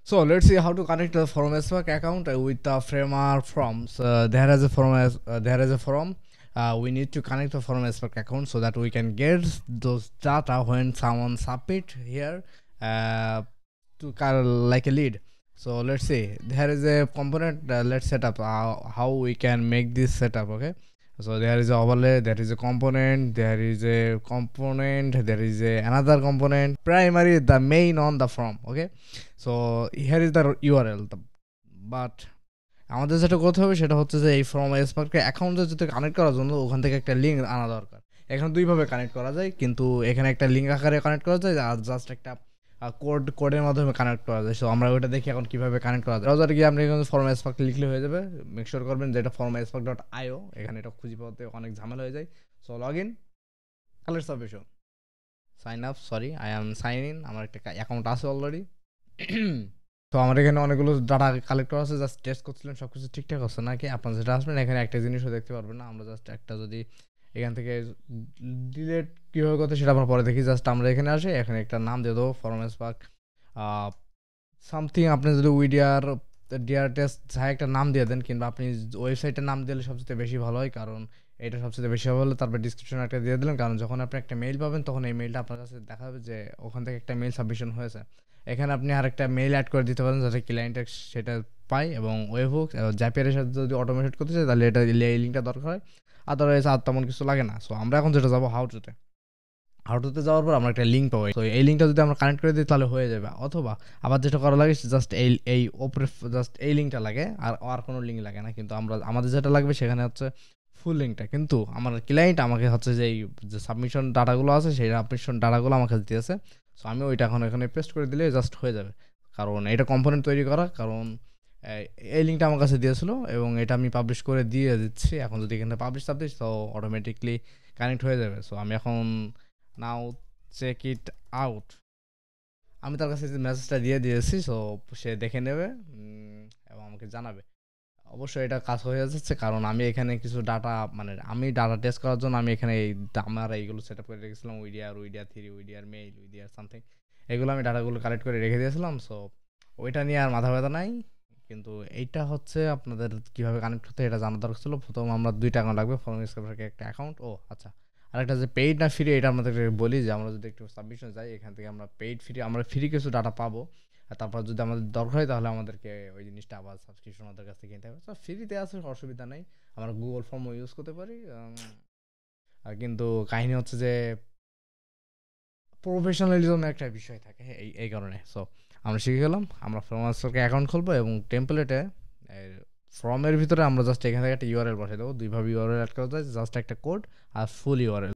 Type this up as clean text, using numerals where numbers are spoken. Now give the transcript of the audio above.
So let's see how to connect the Forum Spark account with the Framer forms. There is a forum. We need to connect the Forum Spark account so that we can get those data when someone submit here to like a lead. So let's see. There is a component. Let's set up how we can make this setup. Okay. So there is a overlay, there is a component, there is another component. Primary, the main on the form. Okay. So here is the URL. But আমাদের যেটা করতে হবে সেটা হচ্ছে যে এই form স্পার্ককে অ্যাকাউন্টে যদি কানেক্ট করার জন্য ওখান থেকে একটা লিঙ্ক আনা দরকার। এখানে দুইভাবে কানেক্ট করা যায়, কিন্তু এখানে একটা লিঙ্ক আকারে কানেক্ট করা যায় আর জাস্ট একটা কোডের মাধ্যমে কানেক্ট করা যায়। সো আমরা ওইটা দেখি এখন কিভাবে কানেক্ট করা যায়। ব্রাউজারে গিয়ে আপনি এখানে ফর্ম স্পার্ক লিখলে হয়ে যাবে। মেক শিওর করবেন যে এটা formspark.io, এখানে এটা খুঁজে পাওয়াতে অনেক ঝামেলা হয়ে যায়। So log in, colour submission, sign up, sorry I am sign in, আমার একটা অ্যাকাউন্ট আছে অলরেডি। তো আমার এখানে অনেকগুলো ডাটা কালেক্ট করা আছে, জাস্ট টেস্ট করছিলাম সব কিছু ঠিকঠাক আছে নাকি। আপনার যেটা আসবেন এখানে একটা জিনিসও দেখতে পারবেন না। আমরা জাস্ট একটা যদি এখান থেকে ডিলেট কীভাবে করতে সেটা আমরা পরে দেখি। জাস্ট আমরা এখানে আসি, এখানে একটা নাম দিয়ে দেবো ফর্ম স্পার্ক সামথিং। আপনি যদি ডিআর টেস্ট যা একটা নাম দিয়ে দেন, কিংবা আপনি ওয়েবসাইটের নাম দিলে সবচেয়ে বেশি ভালো হয়, কারণ এটা সবচেয়ে বেশি ভালো হলে তারপর ডিসক্রিপশনে একটা দিয়ে দিলেন, কারণ যখন আপনি একটা মেইল পাবেন তখন এই মেইলটা আপনার কাছে দেখাবে যে ওখান থেকে একটা মেইল সাবমিশন হয়েছে। এখানে আপনি আরেকটা মেইল অ্যাড করে দিতে পারেন যাতে ক্লায়েন্টের সেটা পায়, এবং ওয়েবহুক জ্যাপিয়ারের সাথে যদি অটোমেটেড করতে চাই তাহলে এটা এই লিঙ্কটা দরকার হয়। আদারওয়াইজ আর তেমন কিছু লাগে না। সো আমরা এখন যেটা যাবো হাউটুতে যাওয়ার পর আমরা একটা লিঙ্ক পাবো। তো এই লিঙ্কটা যদি আমরা কানেক্ট করে দিই তাহলে হয়ে যাবে। অথবা আবার যেটা করা লাগে জাস্ট এই ওপরে জাস্ট এই লিঙ্কটা লাগে, আর কোনো লিঙ্ক লাগে না। কিন্তু আমাদের যেটা লাগবে সেখানে হচ্ছে ফুল লিঙ্কটা। কিন্তু আমার ক্লায়েন্ট আমাকে হচ্ছে যে এই যে সাবমিশন ডাটাগুলো আছে সেই সাবমিশন ডাটাগুলো আমাকে দিয়েছে। সো আমি ওইটা এখন এখানে পেস্ট করে দিলে জাস্ট হয়ে যাবে, কারণ এটা কম্পোনেন্ট তৈরি করা। কারণ এই লিঙ্কটা আমার কাছে দিয়েছিল এবং এটা আমি পাবলিশ করে দিয়ে দিচ্ছি। এখন যদি এখানে পাবলিশ তো অটোমেটিকলি কানেক্ট হয়ে যাবে। সো আমি এখন নাও চেক ইট আউট, আমি তার কাছে মেসেজটা দিয়ে দিয়েছি। সো সে দেখে নেবে এবং আমাকে জানাবে। অবশ্যই এটা কাজ হয়ে যাচ্ছে, কারণ আমি এখানে কিছু ডাটা আমি ডাটা টেস্ট করার জন্য আমি এখানে আমার এইগুলো সেট আপ করে রেখেছিলাম। উইডিআর 3, উইডিআর মেইল, উইডিআর সামথিং, এগুলো আমি ডাটাগুলো কালেক্ট করে রেখে দিয়েছিলাম। সো ওইটা নিয়ে আর মাথা ব্যথা নাই। কিন্তু এইটা হচ্ছে আপনাদের কীভাবে কানেক্ট হতে এটা জানা দরকার ছিল। প্রথম আমরা 2টা অ্যাকাউন্ট লাগবে, ফর্ম স্ক্রাইবারকে একটা অ্যাকাউন্ট। ও আচ্ছা, আরেকটা যে পেইড না ফ্রি এটা আমাদেরকে বলি, যে আমরা যদি একটু সাবমিশন যাই এখান থেকে আমরা আমরা ফ্রি কিছু ডাটা পাবো। আর তারপর যদি আমাদের দরকার হয় তাহলে আমাদেরকে ওই জিনিসটা আবার সাবস্ক্রিপশন ওদের কাছ থেকে কিনতে হবে। সব ফ্রিতে আছে, অসুবিধা নেই, আমরা গুগল ফর্মও ইউজ করতে পারি। কিন্তু কাহিনী হচ্ছে যে প্রফেশনালিজমের একটা বিষয় থাকে এই কারণে। সো আমরা শিখে গেলাম, আমরা ফ্রমাস্টারকে অ্যাকাউন্ট খুলবো এবং টেমপ্লেটে ফর্মের ভিতরে আমরা জাস্ট এখান থেকে একটা ইউআরএল বসাই দেবো। দুইভাবে ইউআরএল অ্যাড করা যায়, জাস্ট একটা কোড আর ফুল ইউআরএল।